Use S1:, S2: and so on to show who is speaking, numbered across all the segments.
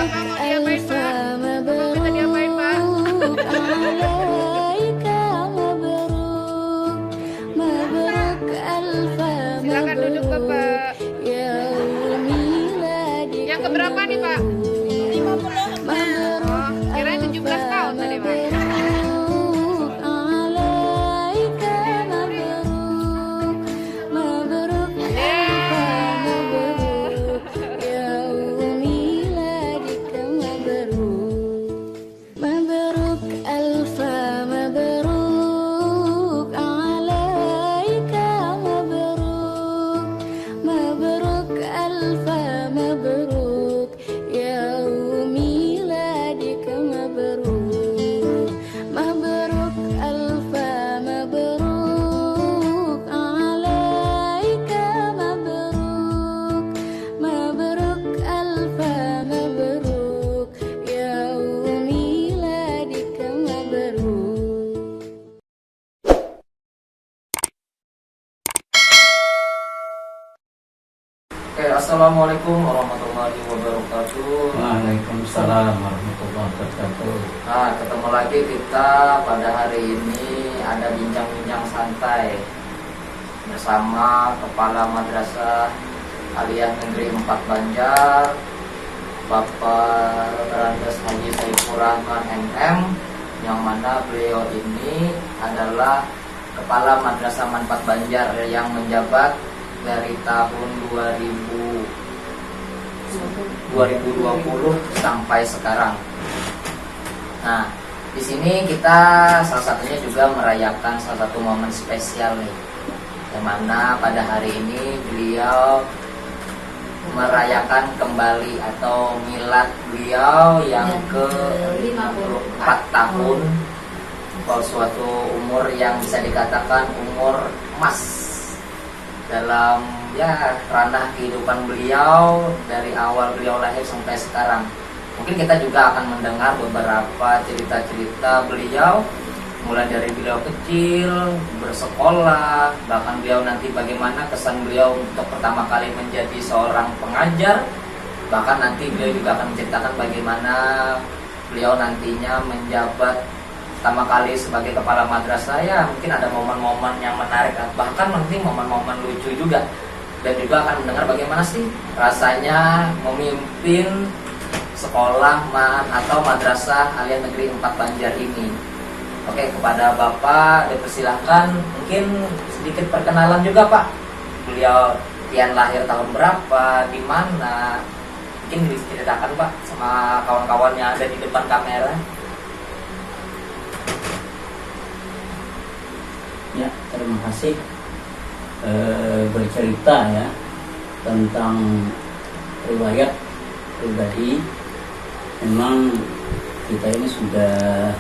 S1: Bapak mau diapain, Pak? Kita diapain, Pak? Silakan duduk, Bapak. Yang keberapa nih, Pak? 50. Oh, kirain 17 tahun tadi, Pak.
S2: Oke, assalamualaikum warahmatullahi wabarakatuh.
S3: Waalaikumsalam warahmatullahi wabarakatuh.
S2: Nah, ketemu lagi kita pada hari ini ada bincang-bincang santai bersama Kepala Madrasah Aliyah Negeri 4 Banjar, Bapak Randes Haji Saifur Rahman MM, yang mana beliau ini adalah Kepala Madrasah Manfaat Banjar yang menjabat dari tahun 2020 sampai sekarang. Nah, di sini kita salah satunya juga merayakan salah satu momen spesial nih, yang mana pada hari ini beliau merayakan kembali atau milad beliau yang ke 54 tahun, suatu umur yang bisa dikatakan umur emas dalam ranah kehidupan beliau dari awal beliau lahir sampai sekarang. Mungkin kita juga akan mendengar beberapa cerita-cerita beliau, mulai dari beliau kecil, bersekolah, bahkan beliau nanti bagaimana kesan beliau untuk pertama kali menjadi seorang pengajar, bahkan nanti beliau juga akan menceritakan bagaimana beliau nantinya menjabat pertama kali sebagai kepala madrasah. Ya, mungkin ada momen-momen yang menarik, bahkan nanti momen-momen lucu juga, dan juga akan mendengar bagaimana sih rasanya memimpin sekolah atau madrasah Aliyah Negeri 4 Banjar ini. Oke, kepada Bapak dipersilahkan mungkin sedikit perkenalan juga, Pak. Beliau pian lahir tahun berapa, di mana, mungkin diceritakan, Pak, sama kawan-kawan yang ada di depan kamera.
S3: Ya, terima kasih. Bercerita ya tentang riwayat pribadi. Memang kita ini sudah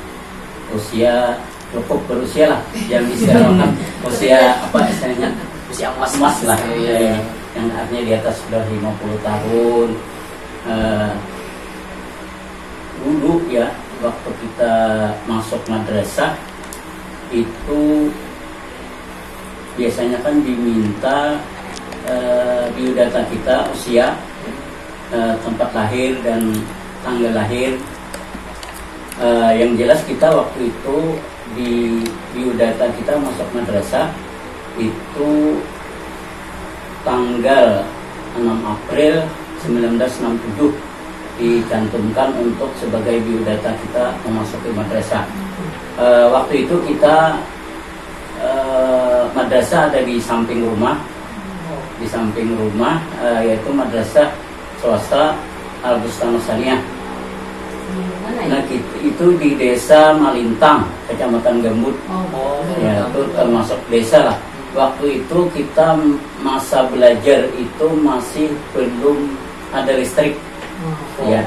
S3: cukup berusia lah, yang istilahnya usia apa istilahnya,
S2: Usia emas
S3: lah, yang artinya di atas sudah 50 tahun. Dulu ya, waktu kita masuk madrasah itu biasanya kan diminta biodata kita, usia, tempat lahir dan tanggal lahir. Yang jelas kita waktu itu di biodata kita masuk madrasah itu tanggal 6 April 1967 dicantumkan untuk sebagai biodata kita memasuki madrasah. Waktu itu kita madrasah ada di samping rumah, yaitu madrasah swasta Al-Bustan Saniyah. Nah, itu di desa Malintang, kecamatan Gambut. Ya, itu termasuk desa lah. Waktu itu kita masa belajar itu masih belum ada listrik. Ya,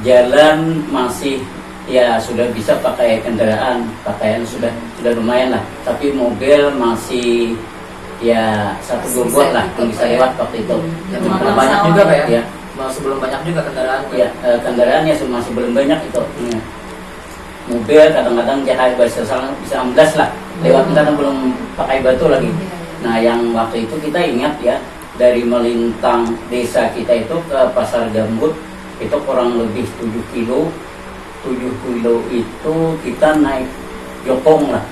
S3: jalan masih sudah bisa pakai kendaraan, pakaian sudah lumayan lah. Tapi mobil masih satu bobot lah yang bisa lewat waktu itu.
S2: Belum banyak juga, Pak ya?
S3: Ya.
S2: Masih belum banyak juga kendaraan.
S3: Ya, kendaraannya masih belum banyak itu. Ya. Mobil kadang-kadang bisa 16 lah lewat, kadang belum pakai batu lagi. Nah, yang waktu itu kita ingat ya, dari Melintang desa kita itu ke Pasar Gambut itu kurang lebih 7 kilo. 7 kilo itu kita naik jokong lah,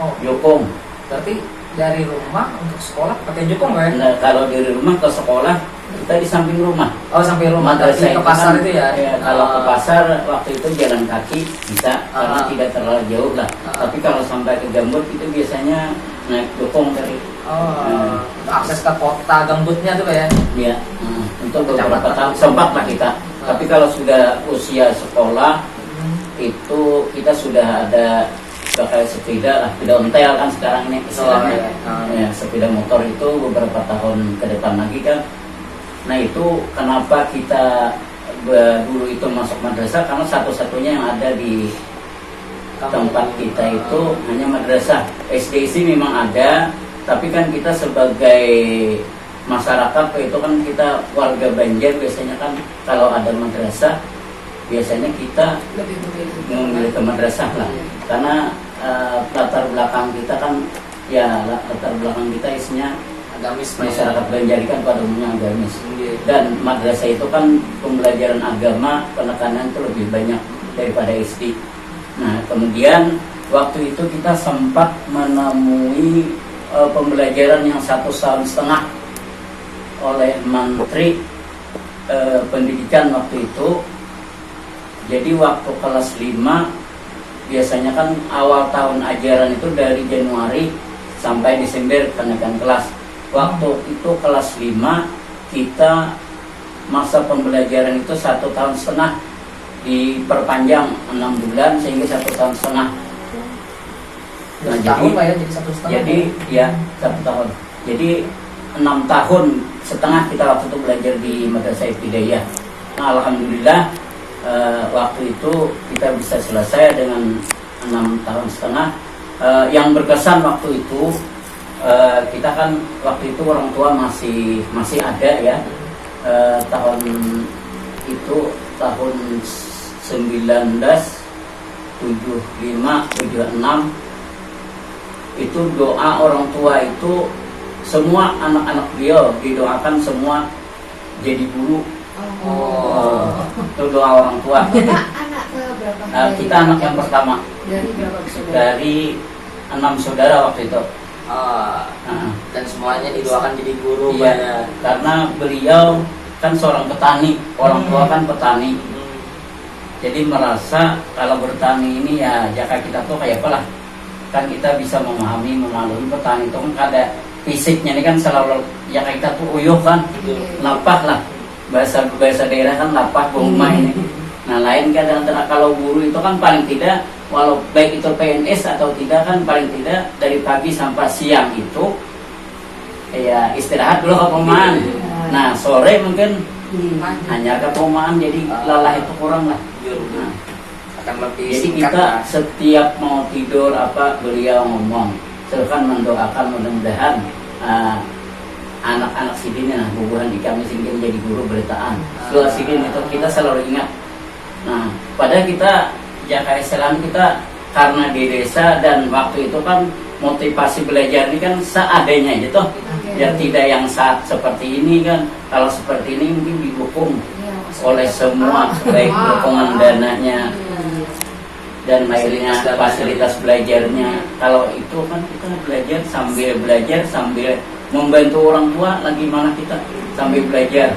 S2: Oh,
S3: jokong.
S2: berarti dari rumah untuk sekolah pakai jokong nggak ya?
S3: Nah, kalau dari rumah ke sekolah kita di samping rumah.
S2: Oh, sampai rumah
S3: Madrasah
S2: tadi ke
S3: itu
S2: pasar
S3: kan,
S2: itu ya?
S3: kalau ke pasar waktu itu jalan kaki bisa karena tidak terlalu jauh lah. Tapi kalau sampai ke Gambut itu biasanya naik jokong dari
S2: Oh, akses ke kota Gambutnya tuh ya?
S3: ya. Untuk beberapa tahun sempat lah kita. Tapi kalau sudah usia sekolah itu kita sudah ada pakai sepeda lah, sepeda ontel kan sekarang ini istilahnya. Ya, sepeda motor itu beberapa tahun ke depan lagi kan. Nah itu kenapa kita dulu itu masuk madrasah, karena satu-satunya yang ada di tempat kita itu hanya madrasah. SD sih memang ada, tapi kan kita sebagai masyarakat itu kan kita warga Banjar biasanya kan kalau ada madrasah biasanya kita
S1: Lebih
S3: memilih ke madrasah lah, karena latar belakang kita kan ya latar belakang kita isinya
S2: Agamis
S3: masyarakat Banjar kan pada umumnya agamis,
S2: Iya.
S3: dan madrasah itu kan pembelajaran agama penekanan itu lebih banyak daripada SD. Nah kemudian waktu itu kita sempat menemui pembelajaran yang 1,5 tahun oleh Menteri Pendidikan waktu itu. Jadi waktu kelas 5 biasanya kan awal tahun ajaran itu dari Januari sampai Desember kenaikan kelas. Waktu itu kelas 5 kita masa pembelajaran itu 1,5 tahun diperpanjang 6 bulan sehingga 1,5 tahun. Nah,
S2: tahun Pak ya, jadi 1,5.
S3: jadi ya 1 tahun. Jadi 6 tahun setengah kita waktu itu belajar di Madrasah Ibtidaiyah. Nah, alhamdulillah waktu itu kita bisa selesai dengan 6 tahun setengah. Yang berkesan waktu itu kita kan waktu itu orang tua masih ada ya. Tahun itu tahun 1975-76 itu doa orang tua itu semua anak-anak beliau didoakan semua jadi guru. Itu doa orang tua.
S1: Kita anak ke berapa?
S3: Kita anak yang pertama
S1: Dari berapa saudara?
S3: dari 6 saudara waktu itu.
S2: Dan semuanya didoakan jadi guru Pak
S3: Iya,
S2: ya.
S3: karena beliau kan seorang petani, orang tua kan petani. Jadi merasa kalau bertani ini ya jaka kita tuh kayak apa lah, kan kita bisa memahami, memaklumi petani itu kan ada fisiknya ini kan selalu ya kita tuh uyuh kan, lapah lah, bahasa daerah kan lapah rumah ini. Nah lain kan antara kalau guru itu kan paling tidak walau baik itu PNS atau tidak kan paling tidak dari pagi sampai siang itu ya istirahat dulu ke perumahan. Nah sore mungkin hanya ke perumahan, jadi lelah itu kurang lah. Nah,
S2: Akan lebih
S3: jadi
S2: singkat
S3: kita
S2: lah.
S3: setiap mau tidur apa beliau ngomong, silakan mendoakan mudah-mudahan anak-anak sidin nah bubuhan di kami singkin jadi guru beritaan. Doa sidin itu kita selalu ingat. Nah, padahal kita Jaka Islam kita karena di desa dan waktu itu kan motivasi belajar ini kan seadanya gitu. Ya tidak yang saat seperti ini kan. Kalau seperti ini mungkin didukung oleh semua baik dukungan dananya dan lainnya fasilitas belajarnya. Kalau itu kan kita belajar sambil membantu orang tua lagi mana kita sambil belajar.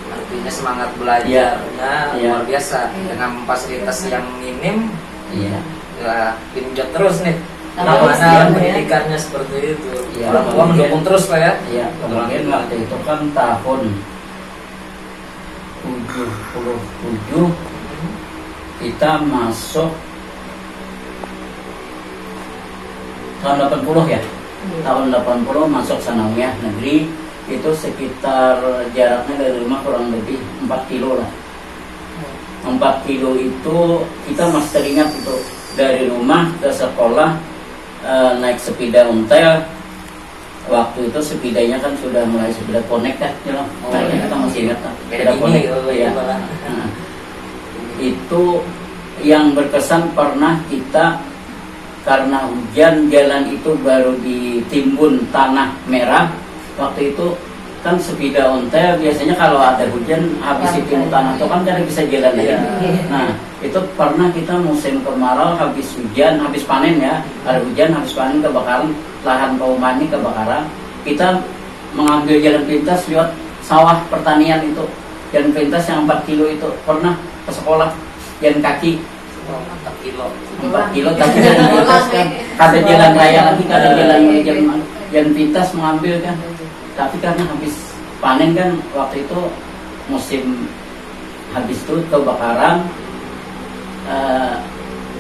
S2: Artinya semangat belajarnya luar biasa dengan fasilitas yang minim.
S3: Iya.
S2: Ya, dinjot terus nih.
S3: Terus,
S2: Mana
S3: ya.
S2: pendidikannya seperti itu.
S3: Iya.
S2: Orang tua mendukung terus Pak ya.
S3: Iya, kemudian waktu itu kan tahun 77 kita masuk tahun 80 ya. Tahun 80 masuk sanawiyah negeri itu sekitar jaraknya dari rumah kurang lebih 4 kilo lah. 4 kilo itu kita masih teringat itu dari rumah ke sekolah naik sepeda ontel. Waktu itu sepedanya kan sudah mulai sepeda connect kan, kita masih ingat kan? Sepeda connect ya. Nah, itu yang berkesan pernah kita karena hujan jalan itu baru ditimbun tanah merah. Waktu itu kan sepeda ontel biasanya kalau ada hujan habis itu tanah itu kan kada bisa jalan lagi. Nah itu pernah kita musim kemarau habis hujan habis panen ya, ada hujan habis panen kebakaran lahan kaum mani kebakaran, kita mengambil jalan pintas lewat sawah pertanian itu, jalan pintas yang 4 kilo itu pernah ke sekolah jalan kaki 4 kilo tapi jalan pintas kan ada jalan raya lagi, ada jalan pintas mengambil kan. Tapi karena habis panen kan waktu itu musim habis itu kebakaran,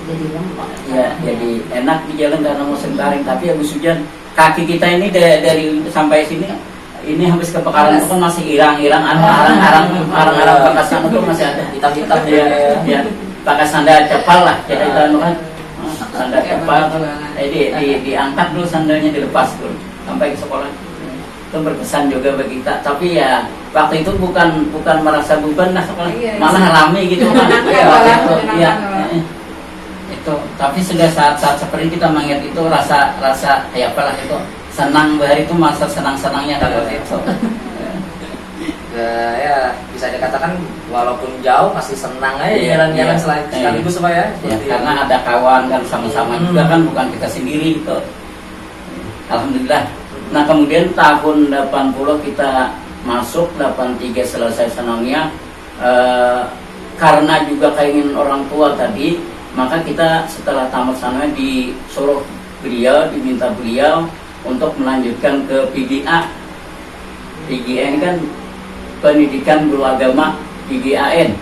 S1: Jadi lembab.
S3: ya jadi enak di jalan karena musim kering. Tapi habis hujan kaki kita ini dari sampai sini ini habis kebakaran itu kan masih irang-irang, arang-arang bakasan itu masih ada hitam-hitam ya pakai sandal cepal lah kita itu kan sandal cepal. Jadi diangkat dulu sandalnya, dilepas dulu sampai ke sekolah. Itu berkesan juga bagi kita. Tapi ya waktu itu bukan merasa beban lah sekolah, malah rame gitu kan. Itu tapi sudah saat seperti kita mengingat itu rasa kayak apalah itu senang, bahari itu masa senangnya dapat itu.
S2: Ya bisa dikatakan walaupun jauh masih senang aja jalan-jalan sekaligus supaya
S3: karena ada kawan kan sama-sama juga kan, bukan kita sendiri gitu. Alhamdulillah. Nah kemudian tahun 80 kita masuk, 83 selesai senangnya, karena juga keinginan orang tua tadi, maka kita setelah tamat sana disuruh diminta beliau untuk melanjutkan ke PGA. PGA ini kan pendidikan guru agama, PGAN.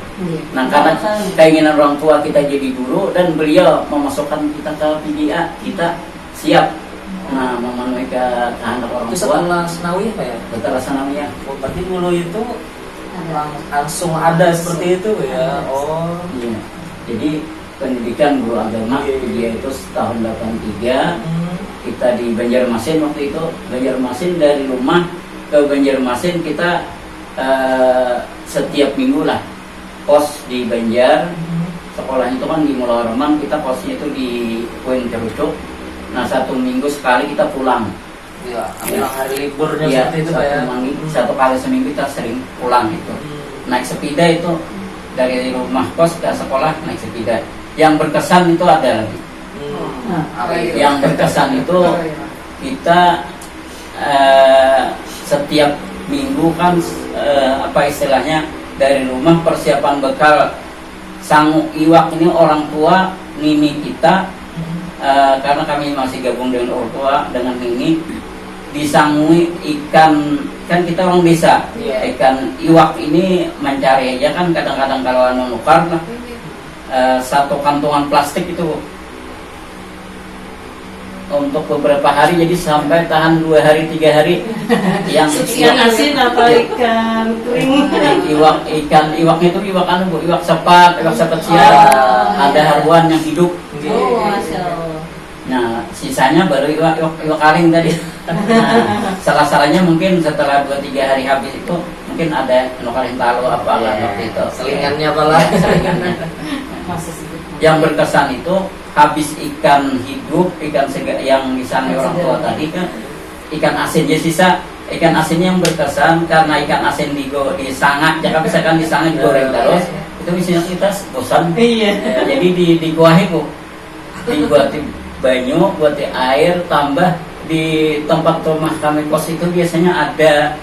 S3: Nah karena keinginan orang tua kita jadi guru dan beliau memasukkan kita ke PGA, kita siap. Nah memenuhi kehendak orang tua.
S2: Setelah Senawi apa ya?
S3: Setelah Sanawiyah.
S2: Oh, berarti dulu itu langsung ada seperti itu ya. Oh
S3: iya. Jadi pendidikan guru agama dia itu tahun 83. Kita di Banjarmasin waktu itu. Banjarmasin, dari rumah ke Banjarmasin kita setiap minggu lah kos di Banjar. Sekolahnya itu kan di Mula Warman, kita kosnya itu di Poin Kerucuk. Nah 1 minggu sekali kita pulang.
S2: Iya, ambil hari liburnya seperti itu ya.
S3: Satu kali seminggu kita sering pulang itu. Naik sepeda itu dari rumah kos ke sekolah naik sepeda. Yang berkesan itu ada lagi. Yang berkesan itu kita setiap minggu kan apa istilahnya dari rumah persiapan bekal sangu iwak ini orang tua nini kita. Karena kami masih gabung dengan orang tua dengan ini disangui ikan, kan kita orang desa, ikan iwak ini mencari aja kan kadang-kadang kalau nukar lah, 1 kantongan plastik itu untuk beberapa hari, jadi sampai tahan 2 hari 3 hari. Yang
S4: ikan asin atau ikan kering?
S3: Iwak itu iwak bu, iwak sepat siang, ada haruan yang hidup.
S4: Oh, Masya Allah.
S3: Nah sisanya baru iwak karing tadi. Nah, salah-salahnya mungkin setelah 2-3 hari habis itu mungkin ada karing talo apa waktu itu.
S2: Selingannya apalah.
S3: Yang berkesan itu habis ikan hidup, ikan segar yang disangrai orang tua tadi kan, ikan asinnya sisa. Ikan asinnya yang berkesan karena ikan asin disangak, jangan misalkan disangak digoreng terus, itu bisa kita bosan.
S4: Iya.
S3: Jadi dikuahi bu, dibuatin banyu, buatin air, tambah di tempat rumah kami kos itu biasanya ada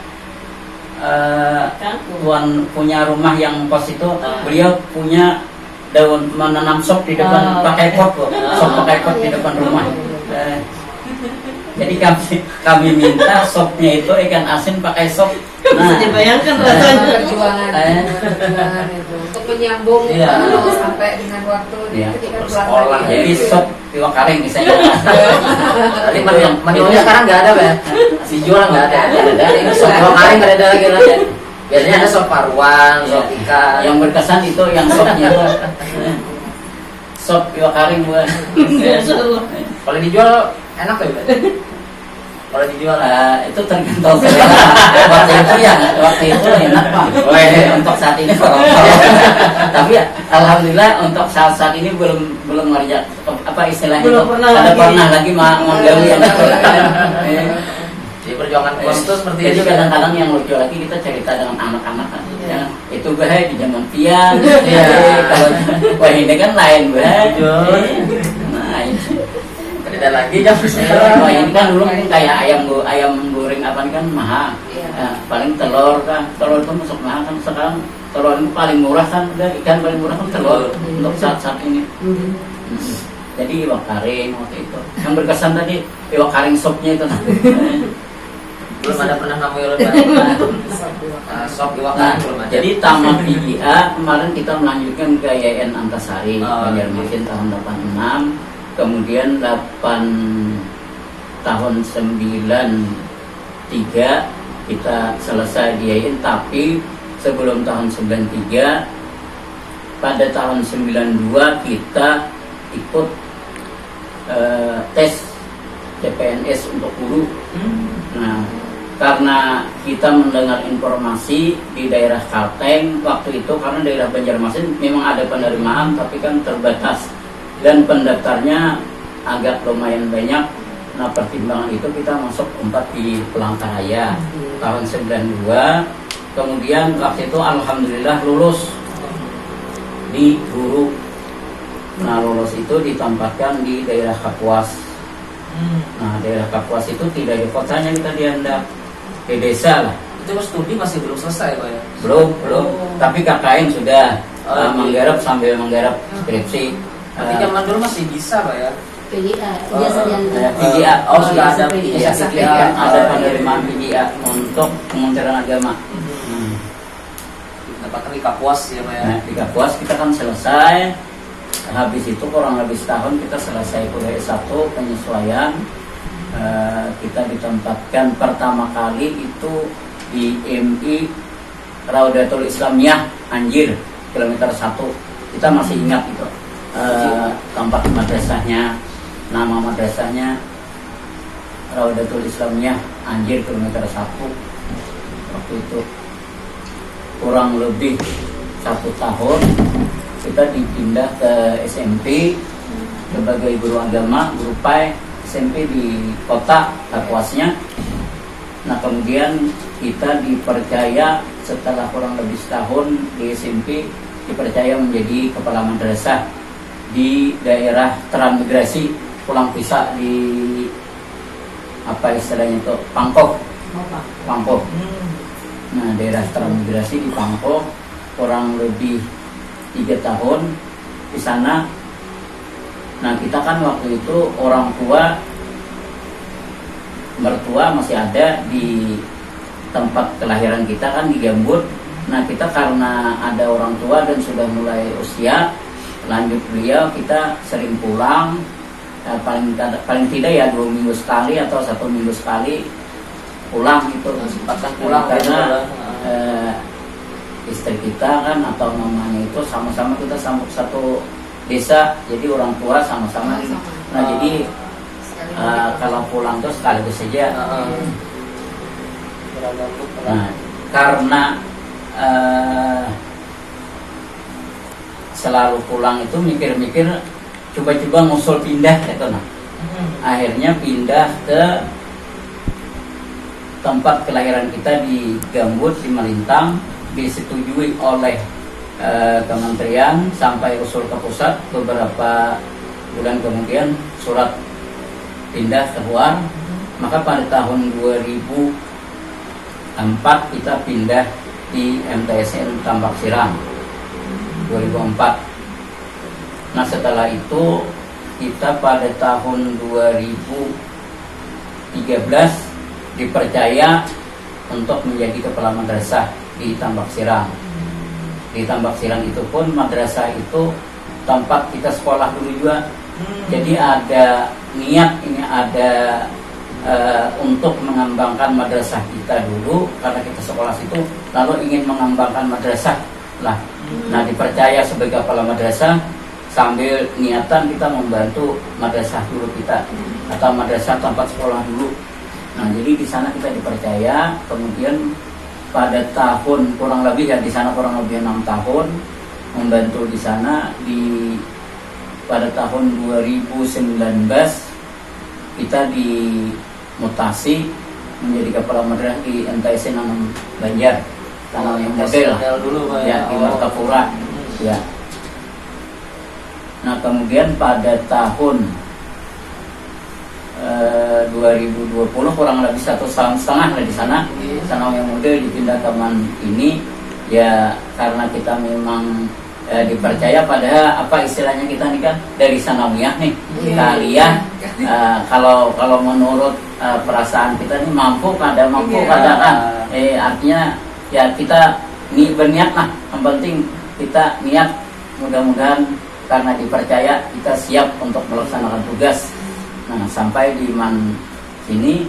S3: tuan punya rumah yang kos itu, beliau punya daun menanam sop di depan, pakai pot bu, sop pakai pot di depan rumah. Jadi kami minta sopnya itu ikan asin pakai sop. Nah,
S4: dibayangkan rasanya.
S1: Perjuangan itu untuk menyambung sampai dengan waktu ketika
S2: sekolah.
S3: Jadi sop iwak karing misalnya.
S2: Tadi menunya sekarang nggak ada ya? Si jual nggak ada. Sop iwak karing nggak ada lagi. Biasanya ada sop paruan, sop ikan.
S3: Yang berkesan itu yang sopnya itu. Sop iwak karing buat.
S2: Kalau dijual enak ya? Kalau dijual
S3: itu tergantung waktu itu enak pak. Untuk saat ini tapi ya, alhamdulillah untuk saat ini belum ngerja apa istilahnya
S4: belum
S3: itu pernah lagi menggawi yang itu.
S2: Jadi perjuangan kos tuh seperti
S3: jadi
S2: itu.
S3: kadang-kadang yang lucu lagi kita cerita dengan anak-anak kan. Ya, itu gue di zaman pian.
S2: Iya.
S3: Kalau wah ini kan lain gue.
S2: Jujur.
S3: Nah, itu.
S2: Beda lagi jam
S3: Wah
S2: sekarang.
S3: ini kan dulu kan kayak ayam goreng apa kan mahal.
S1: Iya.
S3: Nah, paling telur kan, telur itu masuk mahal kan sekarang. Telur itu paling murah kan, udah ikan paling murah kan telur untuk saat-saat ini. Jadi iwak karing waktu itu. Yang berkesan tadi iwak karing sopnya itu.
S2: Belum ada pernah namanya sop iwak
S3: Nah,
S2: belum ada.
S3: jadi Taman PGA kemarin kita melanjutkan ke YN Antasari
S2: Oh,
S3: Banjarmasin tahun 86, kemudian tahun 93 kita selesai di YN, tapi sebelum tahun 93 pada tahun 92 kita ikut tes CPNS untuk guru. Nah, karena kita mendengar informasi di daerah Kalteng waktu itu, karena daerah Banjarmasin memang ada penerimaan tapi kan terbatas dan pendaftarnya agak lumayan banyak. Nah, pertimbangan itu kita masuk 4 di Pelangkaraya tahun 92. Kemudian waktu itu alhamdulillah lulus di guru. Nah, lulus itu ditempatkan di daerah Kapuas. Nah, daerah Kapuas itu tidak di kotanya, kita diandak di desa lah.
S2: Itu studi masih belum selesai Pak ya?
S3: Belum. Tapi KKN sudah
S2: Oh,
S3: menggarap sambil menggarap skripsi.
S2: Tapi zaman dulu masih bisa Pak ya?
S4: PGA, ijazah diantar.
S3: PGA.
S2: Oh, sudah ada
S3: Iya,
S2: ijazah
S3: PGA,
S2: PGA.
S3: ada penerimaan PGA untuk Kementerian Agama.
S2: Dapatkan di Kapuas ya Pak ya?
S3: Nah, di Kapuas kita kan selesai. Habis itu kurang lebih setahun kita selesai kuliah S1 penyesuaian. Kita ditempatkan pertama kali itu di MI Raudatul Islamiyah Anjir kilometer 1. Kita masih ingat itu tempat madrasahnya, nama madrasahnya Raudatul Islamiyah Anjir kilometer 1. Waktu itu kurang lebih 1 tahun kita dipindah ke SMP sebagai guru agama, guru PAI SMP di kota Kapuasnya. Nah, kemudian kita dipercaya setelah kurang lebih setahun di SMP dipercaya menjadi kepala madrasah di daerah transmigrasi Pulang Pisah di apa istilahnya itu Pangkok. Nah, daerah transmigrasi di Pangkok kurang lebih 3 tahun di sana. Nah, kita kan waktu itu orang tua mertua masih ada di tempat kelahiran kita kan di Gambut. Nah, kita karena ada orang tua dan sudah mulai usia lanjut beliau, kita sering pulang paling tidak ya 2 minggu sekali atau 1 minggu sekali pulang gitu.
S2: Sempatkan pulang
S3: karena istri kita kan atau mamanya itu sama-sama kita satu desa, jadi orang tua sama-sama. Nah, jadi kalau pulang tuh sekaligus saja. Nah, karena selalu pulang itu mikir-mikir coba-coba ngusul pindah gitu. Nah, akhirnya pindah ke tempat kelahiran kita di Gambut di Malintang, disetujui oleh kementerian sampai usul ke pusat. Beberapa bulan kemudian surat pindah keluar. Maka pada tahun 2004 kita pindah di MTSN Tambak Sirang 2004. Nah, setelah itu kita pada tahun 2013 dipercaya untuk menjadi kepala madrasah di Tambak Sirang. Di Tambak Sirang itu pun madrasah itu tempat kita sekolah dulu juga. Jadi ada niat ini, ada untuk mengembangkan madrasah kita dulu karena kita sekolah situ, lalu ingin mengembangkan madrasah lah. Nah, dipercaya sebagai kepala madrasah sambil niatan kita membantu madrasah dulu kita atau madrasah tempat sekolah dulu. Nah, jadi di sana kita dipercaya. Kemudian pada tahun kurang lebih ya di sana kurang lebih 6 tahun membantu di sana. Pada tahun 2019 kita dimutasi menjadi kepala madrasah di MTSN Anam Banjar, tanah yang model
S2: dulu Pak,
S3: ya di Martapura ya. Nah kemudian pada tahun 2020 kurang lebih 1,5 tahun lah di sana, Sanawiyah yang model dipindah ke Man ini ya, karena kita memang dipercaya pada apa istilahnya kita nih kan dari Sanawiyah nih kalian kalau menurut perasaan kita nih mampu kan artinya ya kita berniat lah, yang penting kita niat, mudah-mudahan karena dipercaya kita siap untuk melaksanakan tugas. Nah sampai di Man sini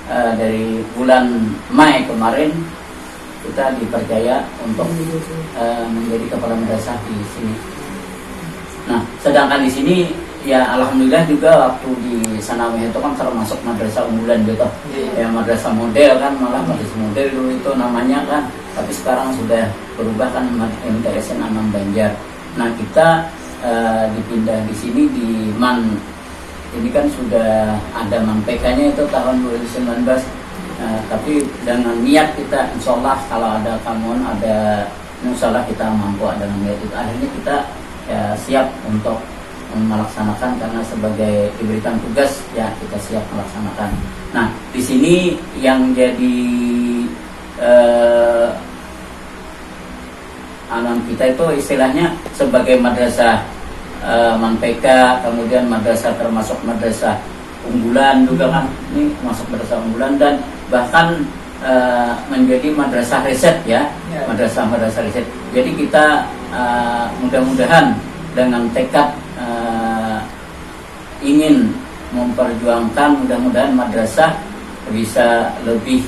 S3: dari bulan Mei kemarin kita dipercaya untuk menjadi kepala madrasah di sini. Nah sedangkan di sini ya alhamdulillah juga waktu di Sanawiyah itu kan termasuk madrasah unggulan gitu, ya madrasah model kan, malah madrasah model dulu itu namanya kan, tapi sekarang sudah berubah kan MTSN Anam Banjar. Nah kita dipindah di sini di Man ini kan sudah ada Man PK-nya itu tahun 2019, tapi dengan niat kita insya Allah kalau ada kamuan ada insya Allah kita mampu ada niat itu, akhirnya kita ya, siap untuk melaksanakan karena sebagai diberikan tugas ya kita siap melaksanakan. Nah di sini yang jadi alam kita itu istilahnya sebagai madrasah Man PK, kemudian madrasah termasuk madrasah unggulan juga kan, ini masuk madrasah unggulan dan bahkan menjadi madrasah riset ya, madrasah riset. Jadi kita mudah-mudahan dengan tekad ingin memperjuangkan, mudah-mudahan madrasah bisa lebih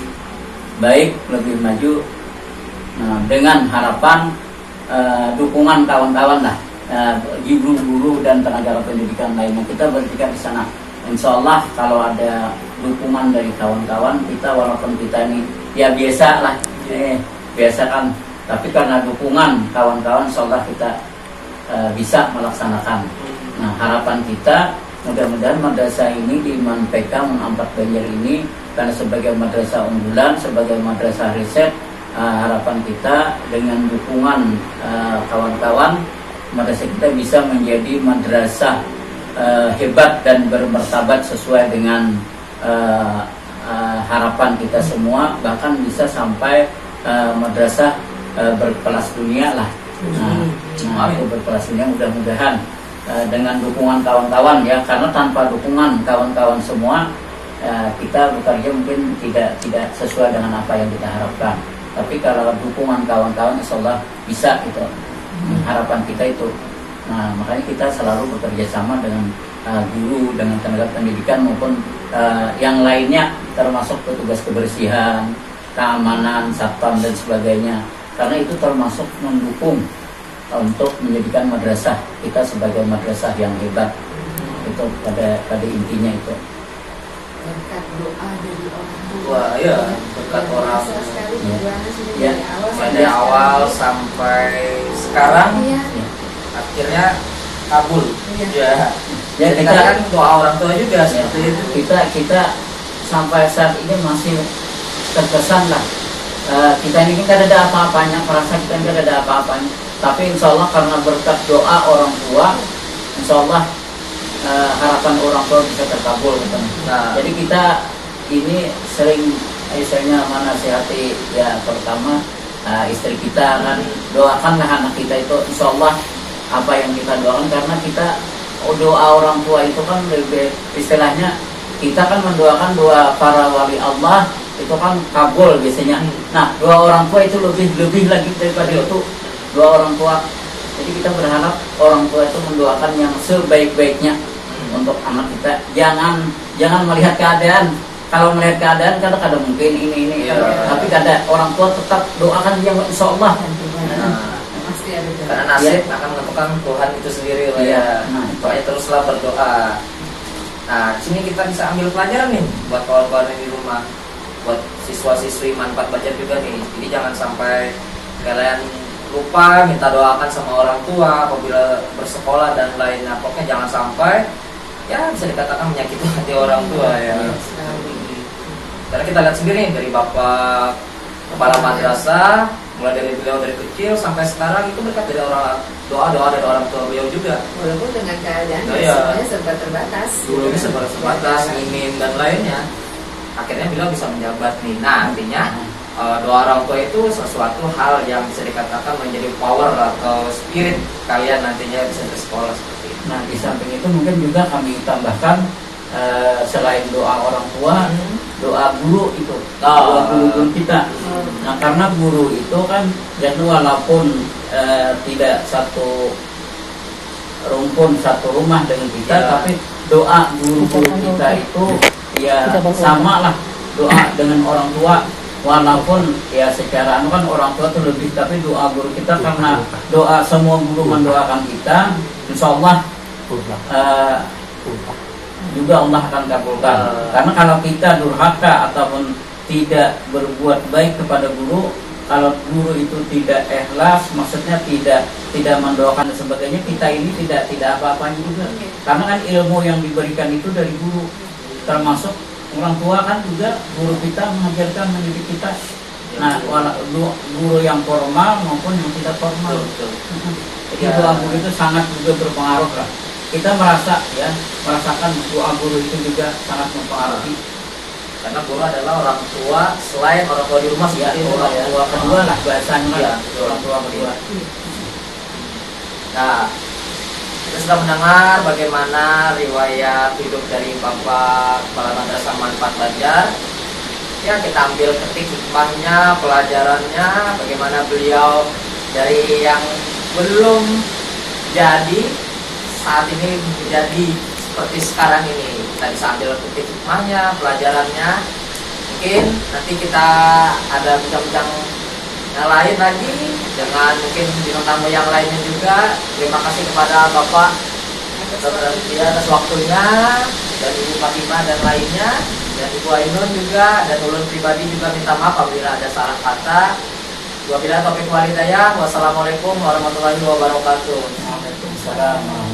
S3: baik, lebih maju. Nah, dengan harapan dukungan kawan-kawan lah, guru-guru dan tenaga pendidikan lainnya, kita bertiga di sana. Insya Allah kalau ada dukungan dari kawan-kawan kita, walaupun kita ini ya biasa lah, biasa kan, tapi karena dukungan kawan-kawan, insya Allah kita bisa melaksanakan. Nah harapan kita mudah-mudahan madrasah ini di Man PK Man 4 Banjar ini, karena sebagai madrasah unggulan, sebagai madrasah riset, harapan kita dengan dukungan kawan-kawan, madrasah kita bisa menjadi madrasah hebat dan bermartabat sesuai dengan harapan kita semua, bahkan bisa sampai madrasah berkelas dunia lah. Nah, itu berkelas dunia mudah-mudahan dengan dukungan kawan-kawan ya, karena tanpa dukungan kawan-kawan semua kita bekerja mungkin tidak sesuai dengan apa yang kita harapkan. Tapi kalau dukungan kawan-kawan insya Allah bisa gitu, harapan kita itu. Nah makanya kita selalu bekerja sama dengan guru, dengan tenaga pendidikan maupun yang lainnya, termasuk petugas kebersihan, keamanan, satpam dan sebagainya, karena itu termasuk mendukung untuk menjadikan madrasah kita sebagai madrasah yang hebat. Itu pada intinya itu.
S1: Berkat doa dari orang tua.
S2: Wah iya, berkat orang
S1: ya.
S2: Dari awal sampai sekarang akhirnya kabul. Ya kita kan doa orang tua juga seperti itu. Kita
S3: sampai saat ini masih terkesan lah. Kita ini kan ada apa-apanya, merasa kita ini ada apa-apanya, tapi insya Allah karena berkat doa orang tua, insya Allah harapan orang tua bisa terkabul. Nah, jadi kita ini sering misalnya menasihati ya, pertama istri kita kan, doakanlah anak kita itu insya Allah apa yang kita doakan, karena kita doa orang tua itu kan lebih istilahnya, kita kan mendoakan doa para wali Allah itu kan kabul biasanya. Nah doa orang tua itu lebih lagi daripada itu doa orang tua. Jadi kita berharap orang tua itu mendoakan yang sebaik-baiknya untuk anak kita. Jangan melihat keadaan. Kalau melihat keadaan kadang-kadang mungkin ini tapi kadang orang tua tetap doakan yang insya Allah.
S2: Karena nasib akan menentukan Tuhan itu sendiri lah ya. Pokoknya teruslah berdoa. Nah, sini kita bisa ambil pelajaran nih buat kawan-kawan di rumah, buat siswa-siswi Man 4 Banjar juga nih. Jadi jangan sampai kalian lupa minta doakan sama orang tua apabila bersekolah dan lainnya. Pokoknya jangan sampai ya bisa dikatakan menyakiti hati orang tua ya. Karena kita lihat sendiri dari Bapak Kepala Madrasah, mulai dari beliau dari kecil sampai sekarang itu berkat dari doa dari orang tua beliau juga.
S1: Walaupun dengan keadaan
S2: Iya.
S1: semuanya serba terbatas.
S2: Dulu ini sebatas minim dan lainnya. Akhirnya beliau bisa menjabat nih. Nah, artinya doa orang tua itu sesuatu hal yang bisa dikatakan menjadi power atau spirit kalian nantinya bisa bersekolah seperti itu.
S3: Nah, di samping itu mungkin juga kami tambahkan selain doa orang tua, doa guru itu, doa guru kita. Nah, karena guru itu kan jadi walaupun tidak satu rumpun, satu rumah dengan kita,
S2: Ya.
S3: tapi doa guru-guru kita itu ya sama lah doa dengan orang tua. Walaupun ya secara kan orang tua itu lebih, tapi doa guru kita karena doa semua guru mendoakan kita, insya Allah juga Allah akan kabulkan. Karena kalau kita durhaka ataupun tidak berbuat baik kepada guru, kalau guru itu tidak ikhlas, maksudnya tidak mendoakan dan sebagainya, kita ini tidak apa-apanya juga. Karena kan ilmu yang diberikan itu dari guru, termasuk orang tua kan juga guru kita mengajarkan, mendidik kita. Nah, guru yang formal maupun yang tidak formal. Jadi doa guru itu sangat juga berpengaruh lah. Kita merasakan doa guru itu juga sangat mempengaruhi.
S2: Karena guru adalah orang tua selain orang tua di rumah seperti itu
S3: Orang tua kedua lah bahasanya,
S2: Iya,
S3: orang tua kedua.
S2: Nah, kita sudah mendengar bagaimana riwayat hidup dari Bapak Kepala Madrasah Manfaat Banjar. Ya, kita ambil petik hikmahnya, pelajarannya, bagaimana beliau dari yang belum jadi saat ini menjadi seperti sekarang ini. Kita bisa ambil petik hikmahnya, pelajarannya. Mungkin nanti kita ada bincang-bincang yang lain lagi dengan mungkin bintang tamu yang lainnya juga. Terima kasih kepada Bapak atas waktunya, dan Ibu Fatimah dan lainnya, dan Ibu Ainun juga, dan ulun pribadi juga minta maaf apabila ada salah kata. Wabillahi taufiq wal hidayah. Wassalamualaikum warahmatullahi wabarakatuh.
S3: Waalaikumsalam.